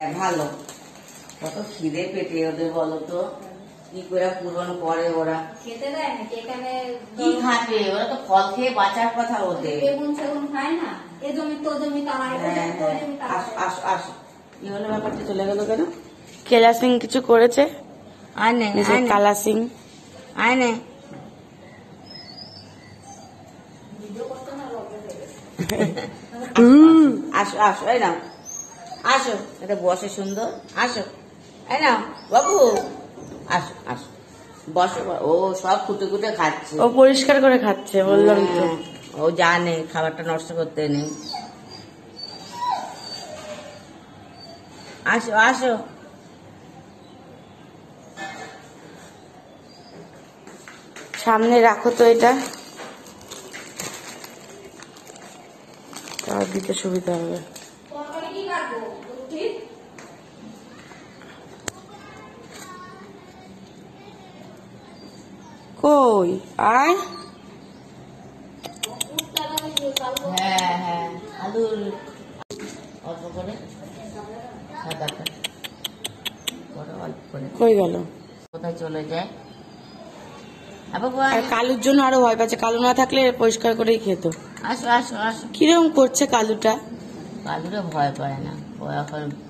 ভালো কত খিদে পেটে ওদের বলো তো, কি করে পূরণ করে ওরা? খেতে দেয় না এখানে, কি খাবে ওরা? তো ফল খেয়ে বাঁচার কথা ওদের। বেগুন সেগুন খায় না, এ জমি তো জমি তারাই, আসো আসো, কি হলো ব্যাপারটা? চলে গেল কেন? কেলা সিং কিছু করেছে, আয় নে নিজের কালা সিং। আয় নে। আসো আসো, এই নাও আসো, এটা বসে সুন্দর, আসো এই নাও বাবু, আসো আসো বসো। ও সব কুটে কুটে খাচ্ছে, ও পরিষ্কার করে খাচ্ছে, বললাম তো। হ্যাঁ, ও জানে খাবারটা নষ্ট করতে নেই। আসো আসো, সামনে রাখো তো, এটা তার দিতে সুবিধা হবে। কি কাটবো রুটি? কই আয়, হ্যাঁ হ্যাঁ, আলুর অল্প করে সাদাটা বড় অল্প করে, কই গেল? কোথায় চলে যায়? বাবু আর কালুর জন্য আরো ভয় পাচ্ছে, কালু না থাকলে পরিষ্কার করেই খেত। আসো আসো আসো। কিরকম করছে কালুটা? কালুরে ভয় পায় না, ও এখন